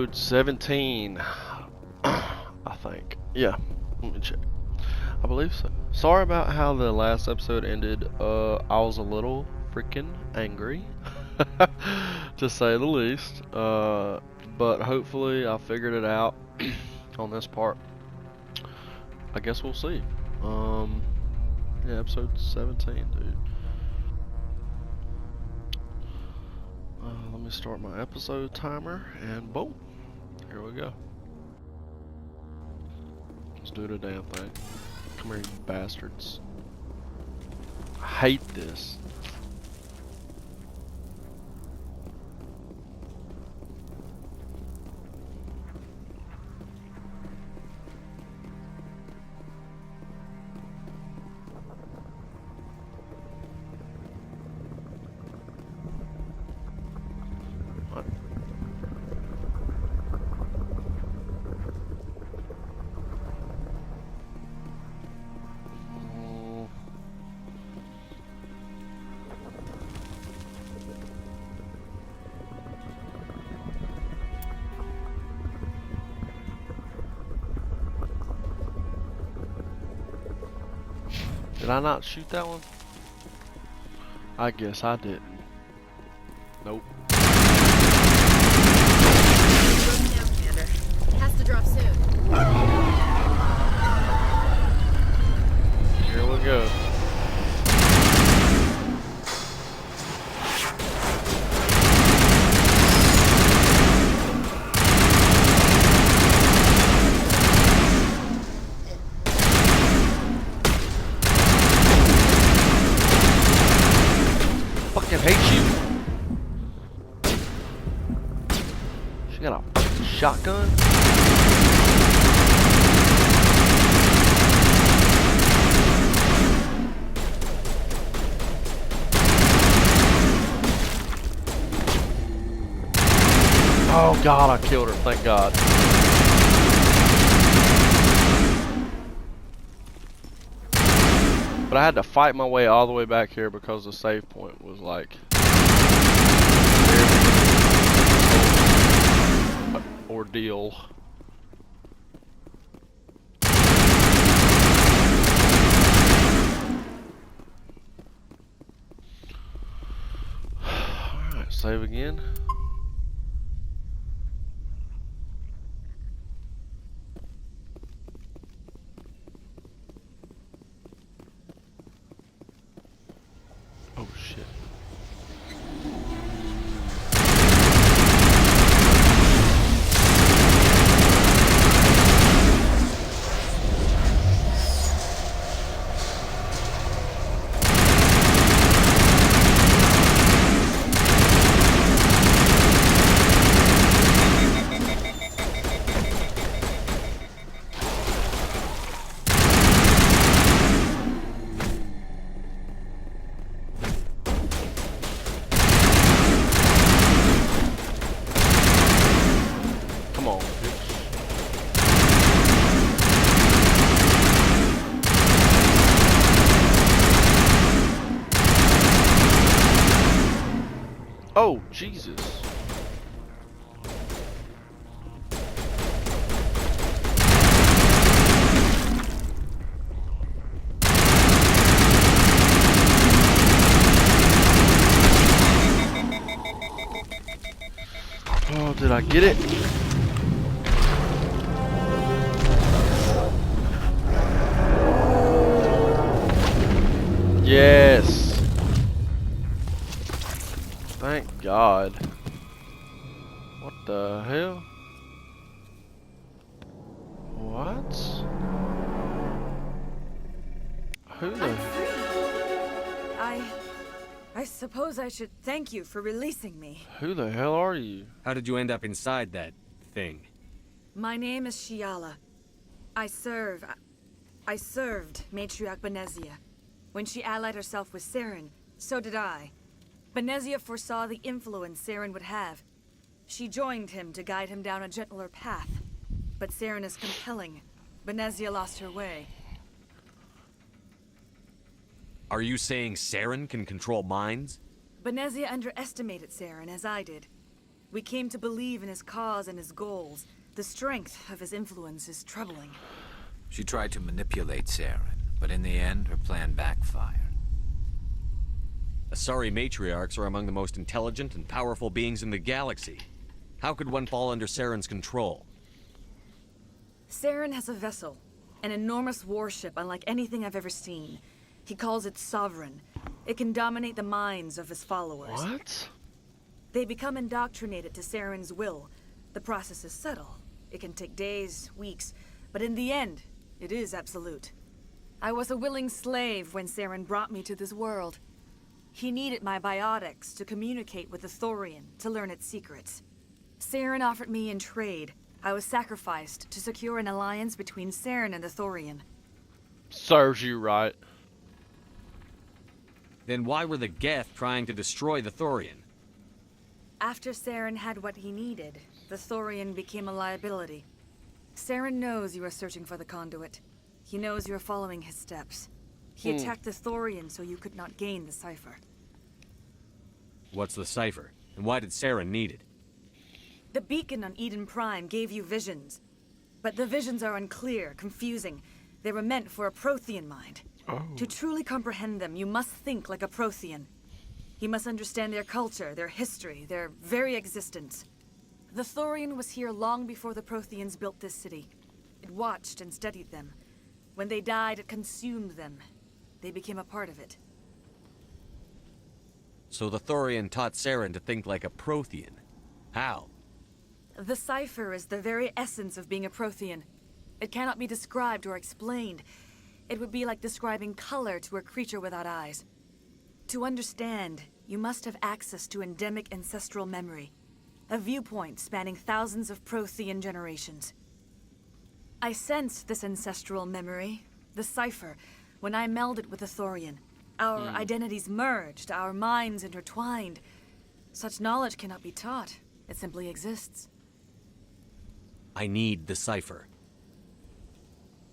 episode 17. I think. Yeah, let me check. I believe so. Sorry about how the last episode ended. I was a little freaking angry, to say the least. But hopefully I figured it out on this part. I guess we'll see. Yeah, episode 17, dude. Let me start my episode timer, and boom, here we go. Let's do the damn thing. Come here, you bastards. I hate this. What? Did I not shoot that one? I guess I didn't. Nope. Broken down, Commander. Has to drop soon. Here we go. Fucking hate you. She got a fucking shotgun. Oh god, I killed her, thank god. But I had to fight my way all the way back here because the save point was like an ordeal. Alright, save again. Oh shit. Come on, bitch. Oh, Jesus. Oh, did I get it? Yes. Thank God. What the hell? What? Who the? I'm free. I suppose I should thank you for releasing me. Who the hell are you? How did you end up inside that thing? My name is Shiala. I served Matriarch Benezia. When she allied herself with Saren, so did I. Benezia foresaw the influence Saren would have. She joined him to guide him down a gentler path. But Saren is compelling. Benezia lost her way. Are you saying Saren can control minds? Benezia underestimated Saren, as I did. We came to believe in his cause and his goals. The strength of his influence is troubling. She tried to manipulate Saren, but in the end, her plan backfired. Asari matriarchs are among the most intelligent and powerful beings in the galaxy. How could one fall under Saren's control? Saren has a vessel, an enormous warship unlike anything I've ever seen. He calls it Sovereign. It can dominate the minds of his followers. What? They become indoctrinated to Saren's will. The process is subtle. It can take days, weeks, but in the end, it is absolute. I was a willing slave when Saren brought me to this world. He needed my biotics to communicate with the Thorian, to learn its secrets. Saren offered me in trade. I was sacrificed to secure an alliance between Saren and the Thorian. Serves you right. Then why were the Geth trying to destroy the Thorian? After Saren had what he needed, the Thorian became a liability. Saren knows you are searching for the conduit. He knows you are following his steps. He attacked the Thorian so you could not gain the cipher. What's the cipher? And why did Saren need it? The beacon on Eden Prime gave you visions. But the visions are unclear, confusing. They were meant for a Prothean mind. To truly comprehend them, you must think like a Prothean. You must understand their culture, their history, their very existence. The Thorian was here long before the Protheans built this city. It watched and studied them. When they died, it consumed them. They became a part of it. So the Thorian taught Saren to think like a Prothean. How? The cipher is the very essence of being a Prothean. It cannot be described or explained. It would be like describing color to a creature without eyes. To understand, you must have access to endemic ancestral memory, a viewpoint spanning thousands of Prothean generations. I sensed this ancestral memory, the cipher, when I melded with the Thorian. Our identities merged, our minds intertwined. Such knowledge cannot be taught. It simply exists. I need the cipher.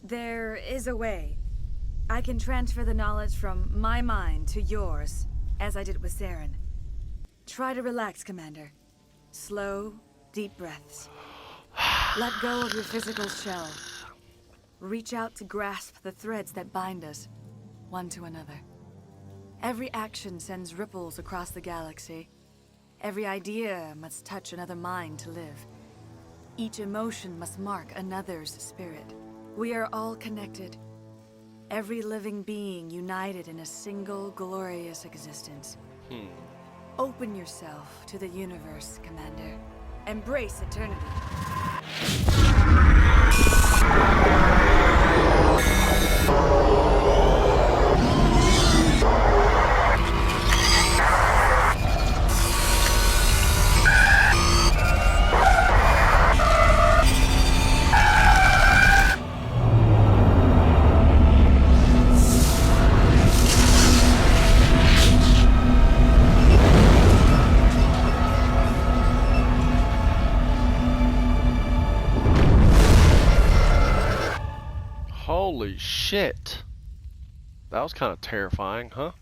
There is a way. I can transfer the knowledge from my mind to yours, as I did with Saren. Try to relax, Commander. Slow, deep breaths. Let go of your physical shell. Reach out to grasp the threads that bind us, one to another. Every action sends ripples across the galaxy. Every idea must touch another mind to live. Each emotion must mark another's spirit. We are all connected. Every living being united in a single glorious existence. Open yourself to the universe, Commander. Embrace eternity. Holy shit. That was kind of terrifying, huh?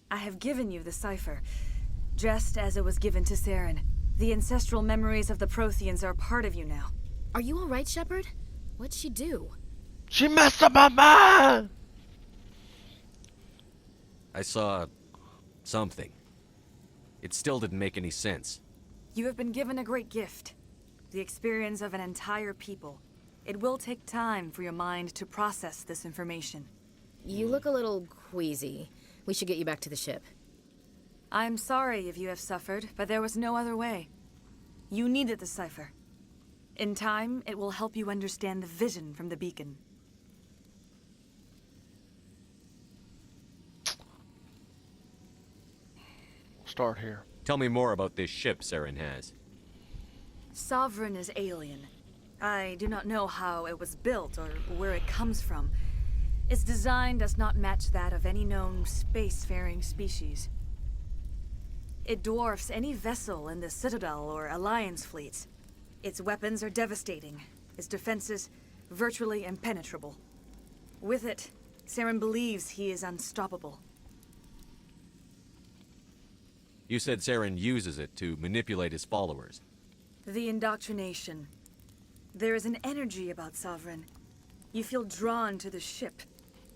I have given you the cipher, just as it was given to Saren. The ancestral memories of the Protheans are a part of you now. Are you alright, Shepard? What'd she do? She messed up my mind! I saw something. It still didn't make any sense. You have been given a great gift. The experience of an entire people. It will take time for your mind to process this information. You look a little queasy. We should get you back to the ship. I'm sorry if you have suffered, but there was no other way. You needed the cipher. In time, it will help you understand the vision from the beacon. Start here. Tell me more about this ship Saren has. Sovereign is alien. I do not know how it was built or where it comes from. Its design does not match that of any known spacefaring species. It dwarfs any vessel in the Citadel or Alliance fleets. Its weapons are devastating, its defenses virtually impenetrable. With it, Saren believes he is unstoppable. You said Saren uses it to manipulate his followers. The indoctrination. There is an energy about Sovereign. You feel drawn to the ship.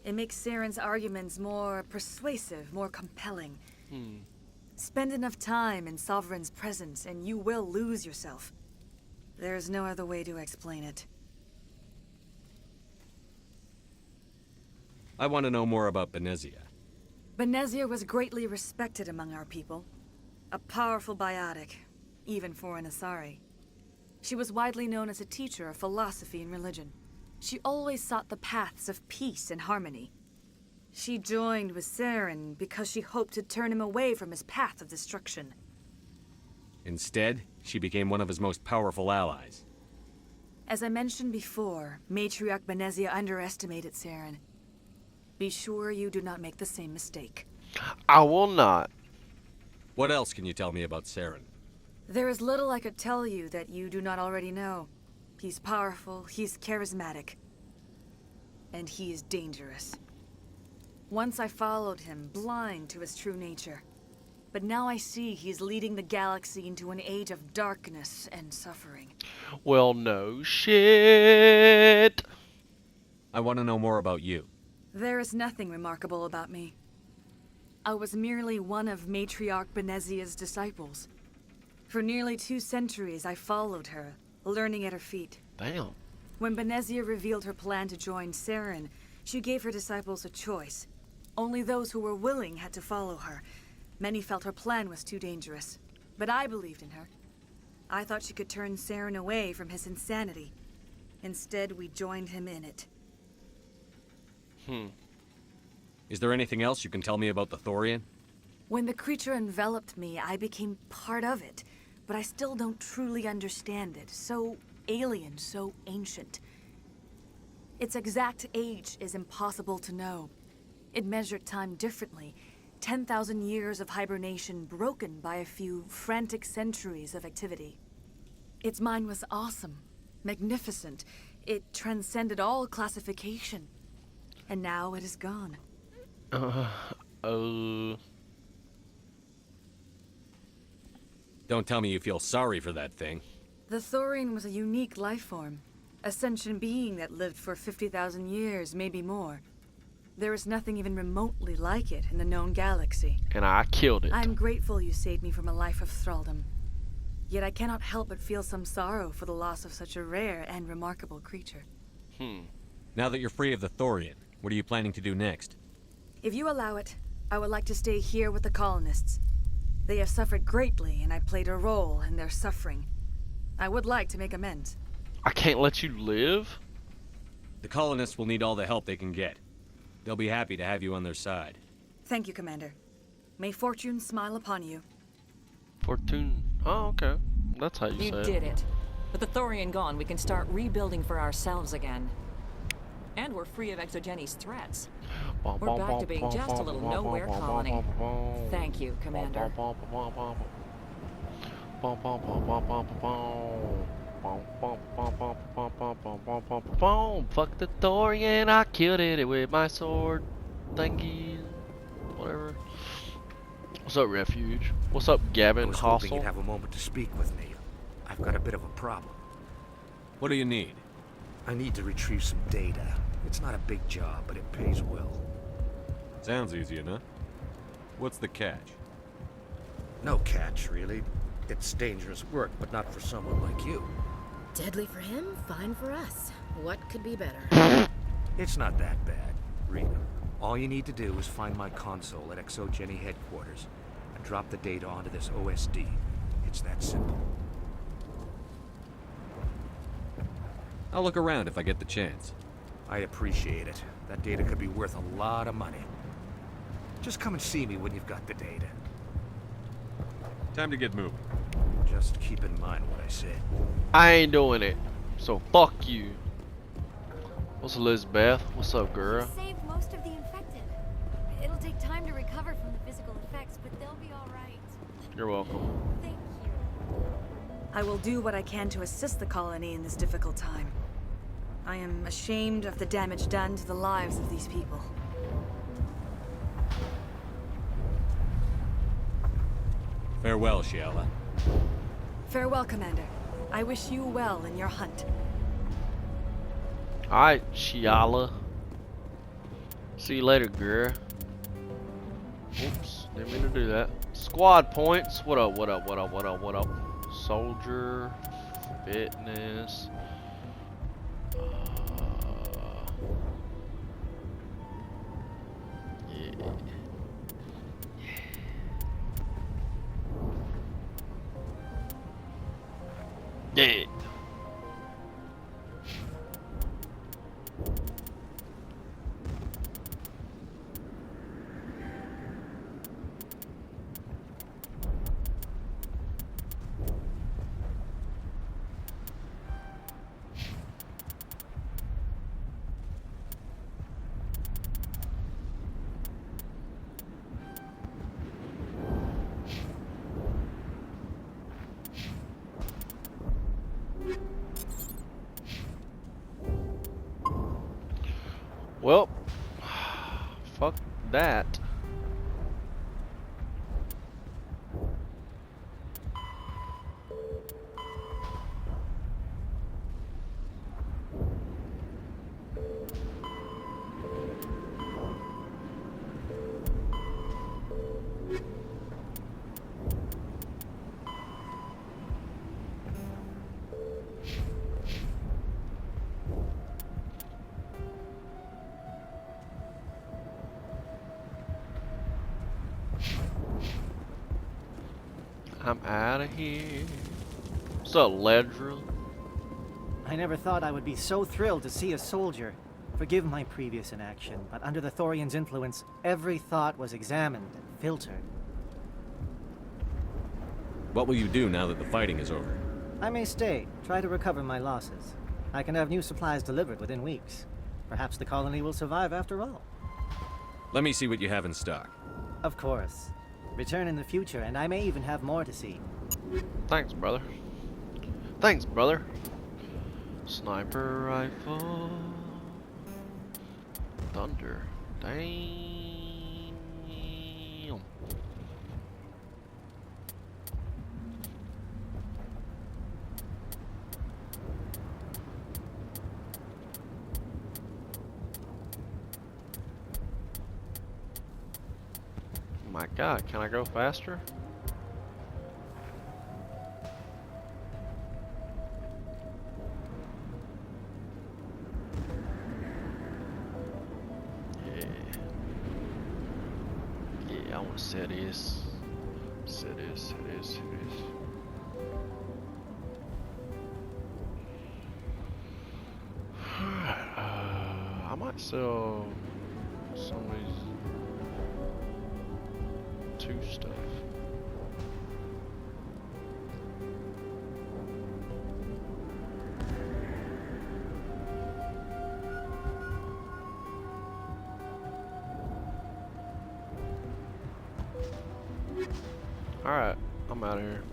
It makes Saren's arguments more persuasive, more compelling. Spend enough time in Sovereign's presence and you will lose yourself. There is no other way to explain it. I want to know more about Benezia. Benezia was greatly respected among our people. A powerful biotic, even for an Asari. She was widely known as a teacher of philosophy and religion. She always sought the paths of peace and harmony. She joined with Saren because she hoped to turn him away from his path of destruction. Instead, she became one of his most powerful allies. As I mentioned before, Matriarch Benezia underestimated Saren. Be sure you do not make the same mistake. I will not. What else can you tell me about Saren? There is little I could tell you that you do not already know. He's powerful, he's charismatic, and he is dangerous. Once I followed him, blind to his true nature. But now I see he's leading the galaxy into an age of darkness and suffering. Well, no shit. I want to know more about you. There is nothing remarkable about me. I was merely one of Matriarch Benezia's disciples. For nearly 2 centuries, I followed her, learning at her feet. Damn. When Benezia revealed her plan to join Saren, she gave her disciples a choice. Only those who were willing had to follow her. Many felt her plan was too dangerous, but I believed in her. I thought she could turn Saren away from his insanity. Instead, we joined him in it. Is there anything else you can tell me about the Thorian? When the creature enveloped me, I became part of it, but I still don't truly understand it. So alien, so ancient. Its exact age is impossible to know. It measured time differently. 10,000 years of hibernation broken by a few frantic centuries of activity. Its mind was awesome, magnificent. It transcended all classification. And now it is gone. Don't tell me you feel sorry for that thing. The Thorian was a unique life form. A sentient being that lived for 50,000 years, maybe more. There is nothing even remotely like it in the known galaxy. And I killed it. I'm grateful you saved me from a life of thraldom. Yet I cannot help but feel some sorrow for the loss of such a rare and remarkable creature. Now that you're free of the Thorian, what are you planning to do next? If you allow it, I would like to stay here with the colonists. They have suffered greatly, and I played a role in their suffering. I would like to make amends. I can't let you live? The colonists will need all the help they can get. They'll be happy to have you on their side. Thank you, Commander. May fortune smile upon you. Fortune. Oh, okay. That's how you You say did it. With the Thorian gone, we can start rebuilding for ourselves again. And we're free of Exogeni's threats. We're back to being just a little nowhere colony. Thank you, Commander. Fuck the Thorian, I killed it with my sword. Thingy. Whatever. What's up, Refuge? What's up, I Gavin was hoping Hossel? you'd have a moment to speak with me. I've got a bit of a problem. What do you need? I need to retrieve some data. It's not a big job, but it pays well. Sounds easy enough. What's the catch? No catch, really. It's dangerous work, but not for someone like you. Deadly for him, fine for us. What could be better? It's not that bad, Rena. All you need to do is find my console at Exogeny headquarters and drop the data onto this OSD. It's that simple. I'll look around if I get the chance. I'd appreciate it. That data could be worth a lot of money. Just come and see me when you've got the data. Time to get moving. Just keep in mind what I said. I ain't doing it. So fuck you. What's Elizabeth? What's up, girl? Saved most of the infected. It'll take time to recover from the physical effects, but they'll be all right. You're welcome. Thank you. I will do what I can to assist the colony in this difficult time. I am ashamed of the damage done to the lives of these people. Farewell, Shiala. Farewell, Commander. I wish you well in your hunt. Alright, Shiala. See you later, girl. Oops, didn't mean to do that. Squad points. What up, what up, what up, what up, what up? Soldier. Fitness. Yeah. Yeah. Well, fuck that. I'm out of here. What's up, Ledra? I never thought I would be so thrilled to see a soldier. Forgive my previous inaction, but under the Thorian's influence, every thought was examined and filtered. What will you do now that the fighting is over? I may stay, try to recover my losses. I can have new supplies delivered within weeks. Perhaps the colony will survive after all. Let me see what you have in stock. Of course. Return in the future, and I may even have more to see. Thanks, brother. Thanks, brother. Sniper rifle. Thunder. Damn. My God, can I go faster? Yeah, I want to set this. Set this, set this, set this. I might sell some of these two stuff. Alright, I'm out of here.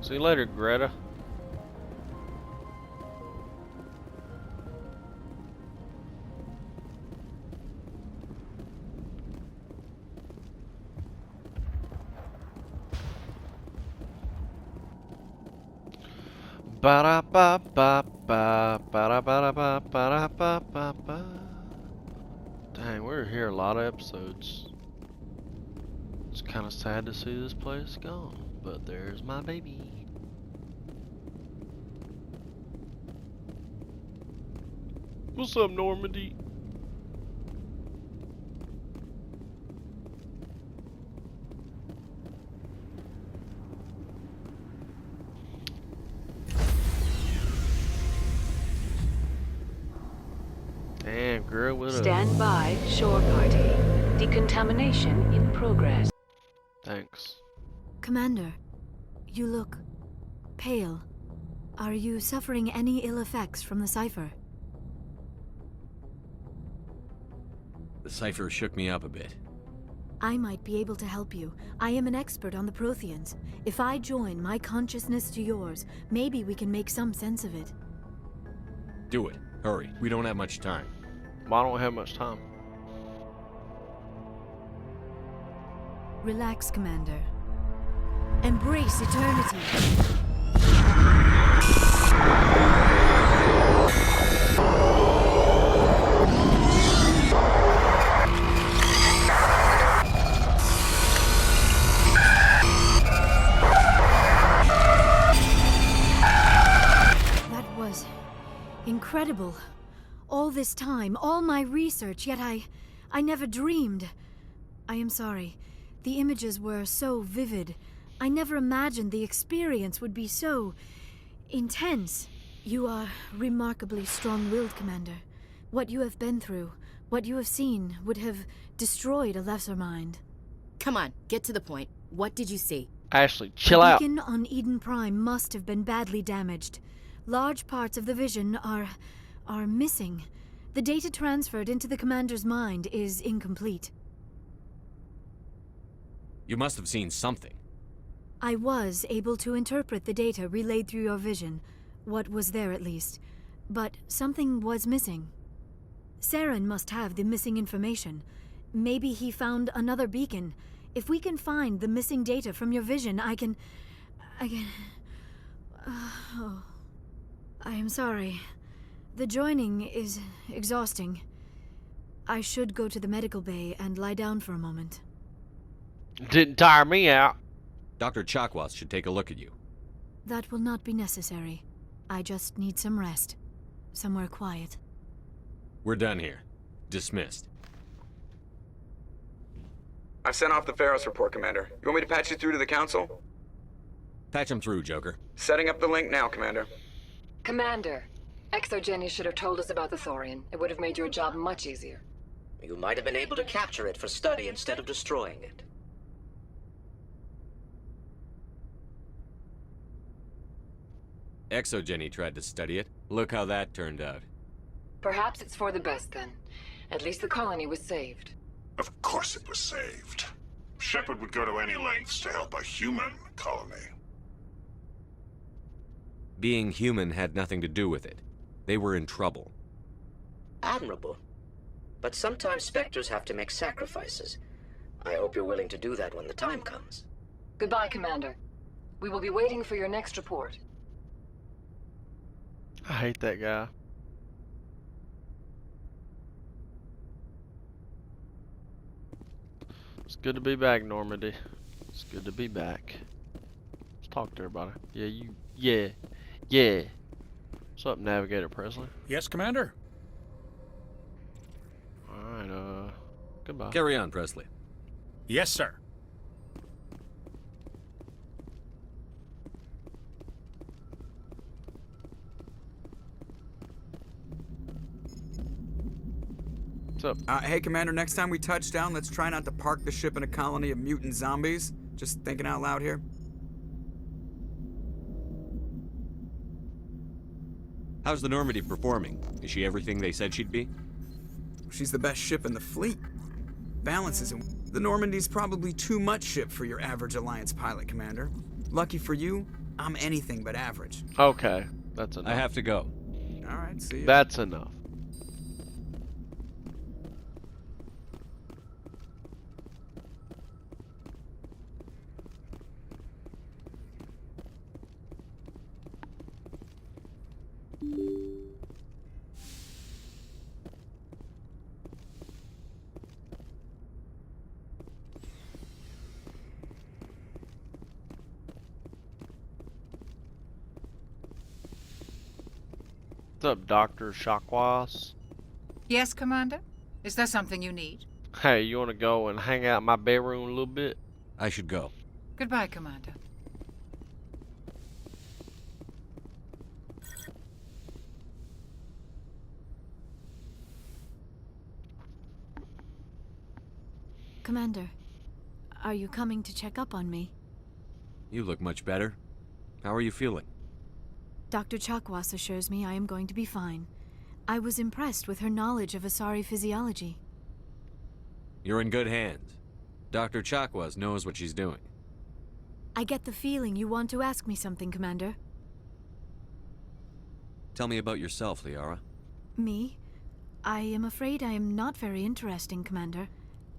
See you later, Greta. Ba-da-ba-ba-ba, ba-da-ba-da-ba-ba-da-ba-ba-ba. Dang, we're here a lot of episodes. It's kind of sad to see this place gone, but there's my baby. What's up, Normandy? Damn, girl, what up? Stand by, shore party. Decontamination in progress. Thanks. Commander, you look pale. Are you suffering any ill effects from the cipher? The cipher shook me up a bit. I might be able to help you. I am an expert on the Protheans. If I join my consciousness to yours, maybe we can make some sense of it. Do it. Hurry. We don't have much time. I don't have much time. Relax, Commander. Embrace eternity. That was incredible. All this time, all my research, yet I never dreamed. I am sorry. The images were so vivid. I never imagined the experience would be so intense. You are remarkably strong-willed, Commander. What you have been through, what you have seen, would have destroyed a lesser mind. Come on, get to the point. What did you see? Ashley, chill out. The beacon on Eden Prime must have been badly damaged. Large parts of the vision are missing. The data transferred into the Commander's mind is incomplete. You must have seen something. I was able to interpret the data relayed through your vision, what was there at least, but something was missing. Saren must have the missing information. Maybe he found another beacon. If we can find the missing data from your vision, I can... Oh. I am sorry. The joining is exhausting. I should go to the medical bay and lie down for a moment. Didn't tire me out. Dr. Chakwas should take a look at you. That will not be necessary. I just need some rest. Somewhere quiet. We're done here. Dismissed. I've sent off the Pharos report, Commander. You want me to patch you through to the Council? Patch him through, Joker. Setting up the link now, Commander. Commander, ExoGeni should have told us about the Thorian. It would have made your job much easier. You might have been able to capture it for study instead of destroying it. ExoGeni tried to study it. Look how that turned out. Perhaps it's for the best then. At least the colony was saved. Of course it was saved. Shepard would go to any lengths to help a human colony. Being human had nothing to do with it. They were in trouble. Admirable. But sometimes Spectres have to make sacrifices. I hope you're willing to do that when the time comes. Goodbye, Commander. We will be waiting for your next report. I hate that guy. It's good to be back, Normandy. It's good to be back. Let's talk to everybody. Yeah. What's up, Navigator Presley? Yes, Commander. Alright, goodbye. Carry on, Presley. Yes, sir. What's up? Hey, Commander, next time we touch down, let's try not to park the ship in a colony of mutant zombies. Just thinking out loud here. How's the Normandy performing? Is she everything they said she'd be? She's the best ship in the fleet. Balance isn't... The Normandy's probably too much ship for your average Alliance pilot, Commander. Lucky for you, I'm anything but average. Okay, that's enough. I have to go. Alright, see ya. That's enough. What's up, Dr. Chakwas? Yes, Commander? Is there something you need? Hey, you want to go and hang out in my bedroom a little bit? I should go. Goodbye, Commander. Commander, are you coming to check up on me? You look much better. How are you feeling? Dr. Chakwas assures me I am going to be fine. I was impressed with her knowledge of Asari physiology. You're in good hands. Dr. Chakwas knows what she's doing. I get the feeling you want to ask me something, Commander. Tell me about yourself, Liara. Me? I am afraid I am not very interesting, Commander.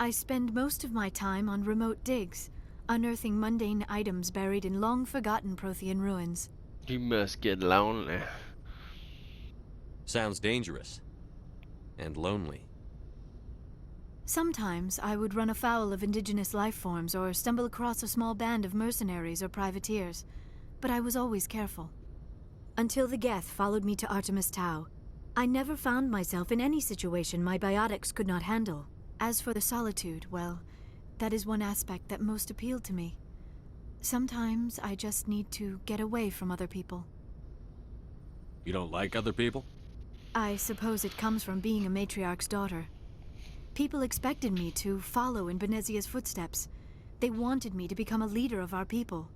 I spend most of my time on remote digs, unearthing mundane items buried in long-forgotten Prothean ruins. You must get lonely. Sounds dangerous. And lonely. Sometimes I would run afoul of indigenous life forms or stumble across a small band of mercenaries or privateers, but I was always careful. Until the Geth followed me to Artemis Tau, I never found myself in any situation my biotics could not handle. As for the solitude, well, that is one aspect that most appealed to me. Sometimes I just need to get away from other people. You don't like other people? I suppose it comes from being a matriarch's daughter. People expected me to follow in Benezia's footsteps. They wanted me to become a leader of our people.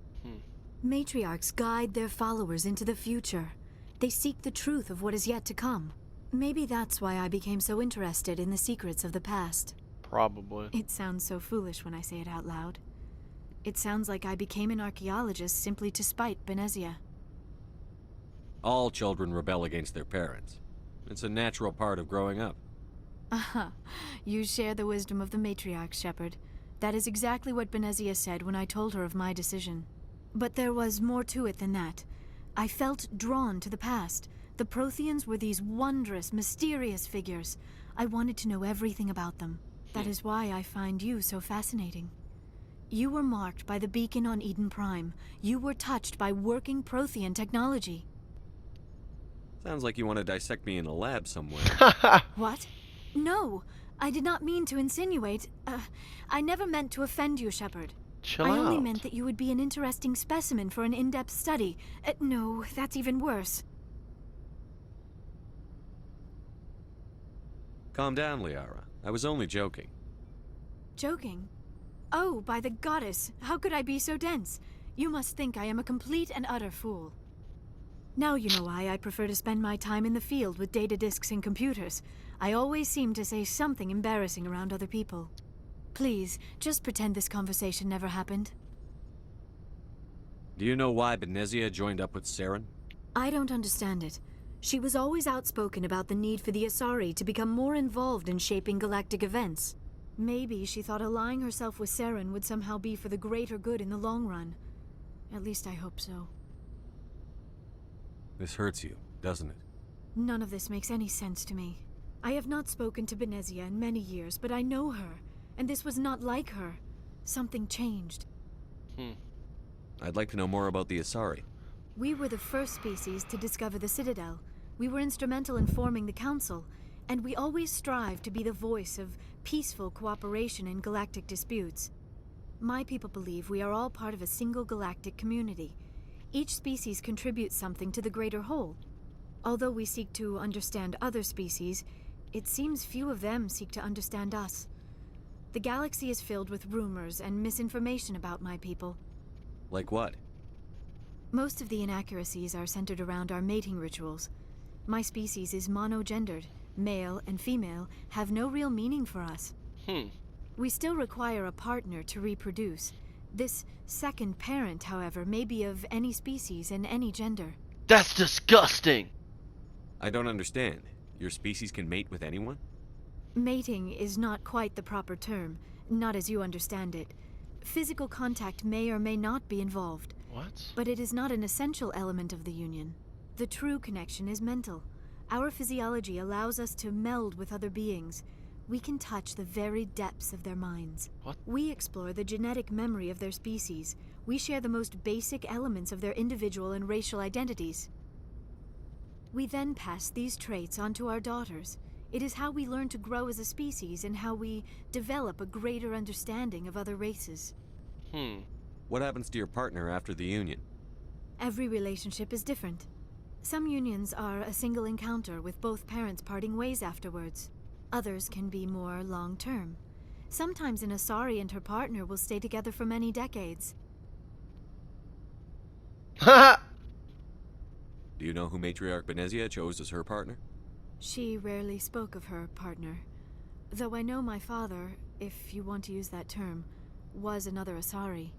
Matriarchs guide their followers into the future. They seek the truth of what is yet to come. Maybe that's why I became so interested in the secrets of the past. Probably. It sounds so foolish when I say it out loud. It sounds like I became an archaeologist simply to spite Benezia. All children rebel against their parents. It's a natural part of growing up. Aha, you share the wisdom of the matriarch, Shepard. That is exactly what Benezia said when I told her of my decision. But there was more to it than that. I felt drawn to the past. The Protheans were these wondrous, mysterious figures. I wanted to know everything about them. That is why I find you so fascinating. You were marked by the beacon on Eden Prime. You were touched by working Prothean technology. Sounds like you want to dissect me in a lab somewhere. What? No, I did not mean to insinuate. I never meant to offend you, Shepard. Chill I only out. meant that you would be an interesting specimen for an in-depth study. No, that's even worse. Calm down, Liara. I was only joking. Joking? Oh, by the goddess, how could I be so dense? You must think I am a complete and utter fool. Now you know why I prefer to spend my time in the field with data disks and computers. I always seem to say something embarrassing around other people. Please, just pretend this conversation never happened. Do you know why Benezia joined up with Saren? I don't understand it. She was always outspoken about the need for the Asari to become more involved in shaping galactic events. Maybe she thought allying herself with Saren would somehow be for the greater good in the long run. At least I hope so. This hurts you, doesn't it? None of this makes any sense to me. I have not spoken to Benezia in many years, but I know her, and this was not like her. Something changed. I'd like to know more about the Asari. We were the first species to discover the Citadel. We were instrumental in forming the Council, and we always strive to be the voice of peaceful cooperation in galactic disputes. My people believe we are all part of a single galactic community. Each species contributes something to the greater whole. Although we seek to understand other species, it seems few of them seek to understand us. The galaxy is filled with rumors and misinformation about my people. Like what? Most of the inaccuracies are centered around our mating rituals. My species is monogendered. Male and female have no real meaning for us. We still require a partner to reproduce. This second parent, however, may be of any species and any gender. That's disgusting! I don't understand. Your species can mate with anyone? Mating is not quite the proper term, not as you understand it. Physical contact may or may not be involved. What? But it is not an essential element of the union. The true connection is mental. Our physiology allows us to meld with other beings. We can touch the very depths of their minds. What? We explore the genetic memory of their species. We share the most basic elements of their individual and racial identities. We then pass these traits on to our daughters. It is how we learn to grow as a species and how we develop a greater understanding of other races. What happens to your partner after the union? Every relationship is different. Some unions are a single encounter with both parents parting ways afterwards. Others can be more long-term. Sometimes an Asari and her partner will stay together for many decades. Do you know who Matriarch Benezia chose as her partner? She rarely spoke of her partner. Though I know my father, if you want to use that term, was another Asari.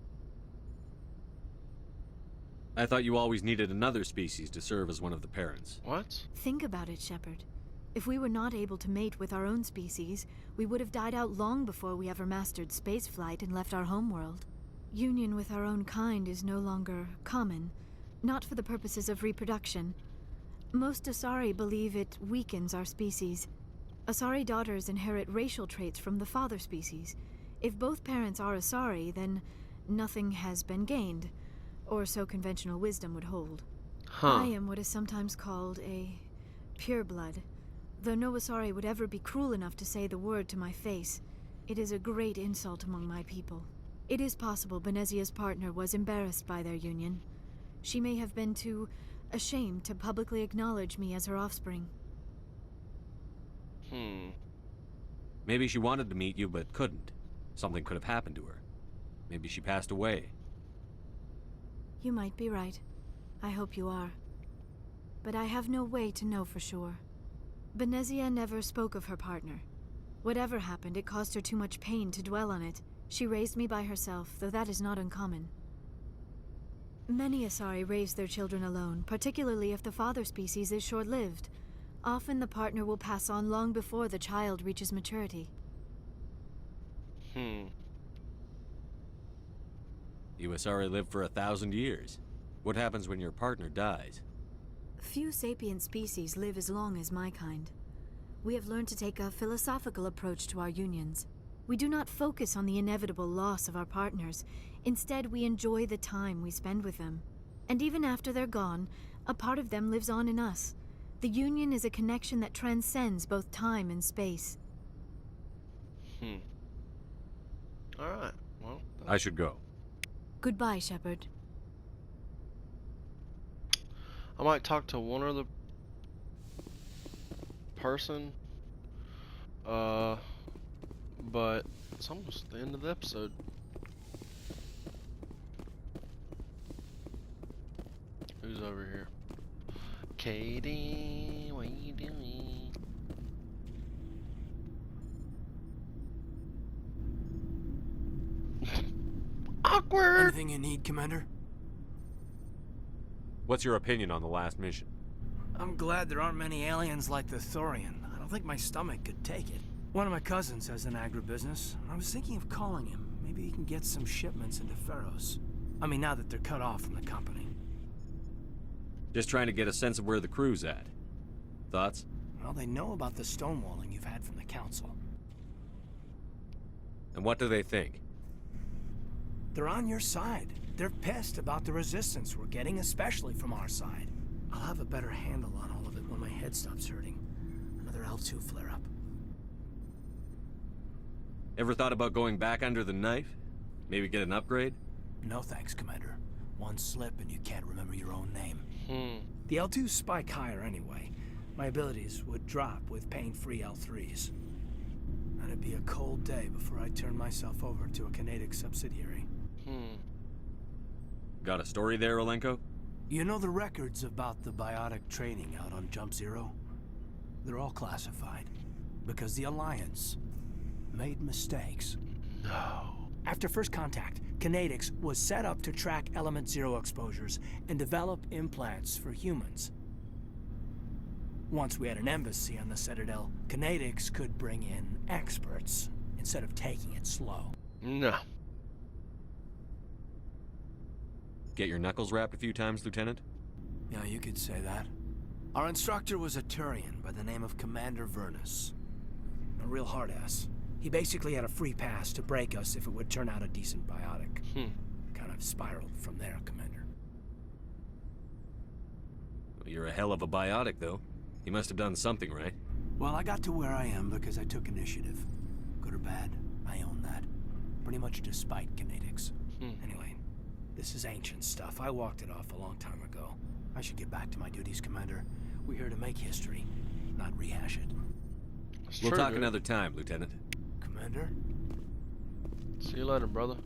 I thought you always needed another species to serve as one of the parents. What? Think about it, Shepard. If we were not able to mate with our own species, we would have died out long before we ever mastered spaceflight and left our homeworld. Union with our own kind is no longer common, not for the purposes of reproduction. Most Asari believe it weakens our species. Asari daughters inherit racial traits from the father species. If both parents are Asari, then nothing has been gained, or so conventional wisdom would hold. I am what is sometimes called a pureblood. Though no Asari would ever be cruel enough to say the word to my face, it is a great insult among my people. It is possible Benezia's partner was embarrassed by their union. She may have been too ashamed to publicly acknowledge me as her offspring. Maybe she wanted to meet you, but couldn't. Something could have happened to her. Maybe she passed away. You might be right. I hope you are. But I have no way to know for sure. Benezia never spoke of her partner. Whatever happened, it caused her too much pain to dwell on it. She raised me by herself, though that is not uncommon. Many Asari raise their children alone, particularly if the father species is short-lived. Often the partner will pass on long before the child reaches maturity. You Asari live for 1,000 years. What happens when your partner dies? Few sapient species live as long as my kind. We have learned to take a philosophical approach to our unions. We do not focus on the inevitable loss of our partners. Instead, we enjoy the time we spend with them. And even after they're gone, a part of them lives on in us. The union is a connection that transcends both time and space. Alright, well... I should go. Goodbye, Shepard. I might talk to one other person, but it's almost the end of the episode. Who's over here? Katie, what you doing? Awkward! Anything you need, Commander? What's your opinion on the last mission? I'm glad there aren't many aliens like the Thorian. I don't think my stomach could take it. One of my cousins has an agribusiness. I was thinking of calling him. Maybe he can get some shipments into Feros. I mean, now that they're cut off from the company. Just trying to get a sense of where the crew's at. Thoughts? Well, they know about the stonewalling you've had from the Council. And what do they think? They're on your side. They're pissed about the resistance we're getting, especially from our side. I'll have a better handle on all of it when my head stops hurting. Another L2 flare-up. Ever thought about going back under the knife? Maybe get an upgrade? No thanks, Commander. One slip and you can't remember your own name. The L2s spike higher anyway. My abilities would drop with pain-free L3s. And it'd be a cold day before I turn myself over to a Canadic subsidiary. Got a story there, Olenko? You know the records about the biotic training out on Jump Zero? They're all classified. Because the Alliance made mistakes. No. After first contact, Kinetics was set up to track Element Zero exposures and develop implants for humans. Once we had an embassy on the Citadel, Kinetics could bring in experts instead of taking it slow. No. Get your knuckles rapped a few times, Lieutenant? Yeah, you could say that. Our instructor was a Turian by the name of Commander Vernus. A real hard-ass. He basically had a free pass to break us if it would turn out a decent biotic. Kind of spiraled from there, Commander. Well, you're a hell of a biotic, though. He must have done something right. Well, I got to where I am because I took initiative. Good or bad, I own that. Pretty much despite Kinetics. Anyway, this is ancient stuff. I walked it off a long time ago. I should get back to my duties, Commander. We're here to make history, not rehash it. We'll talk another time, Lieutenant. Commander? See you later, brother.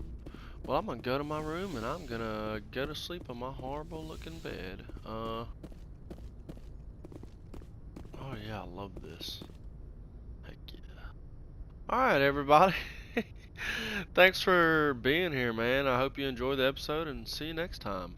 Well, I'm gonna go to my room and I'm gonna go to sleep on my horrible looking bed. Oh yeah, I love this. Heck yeah. Alright, everybody. Thanks for being here, man. I hope you enjoy the episode and see you next time.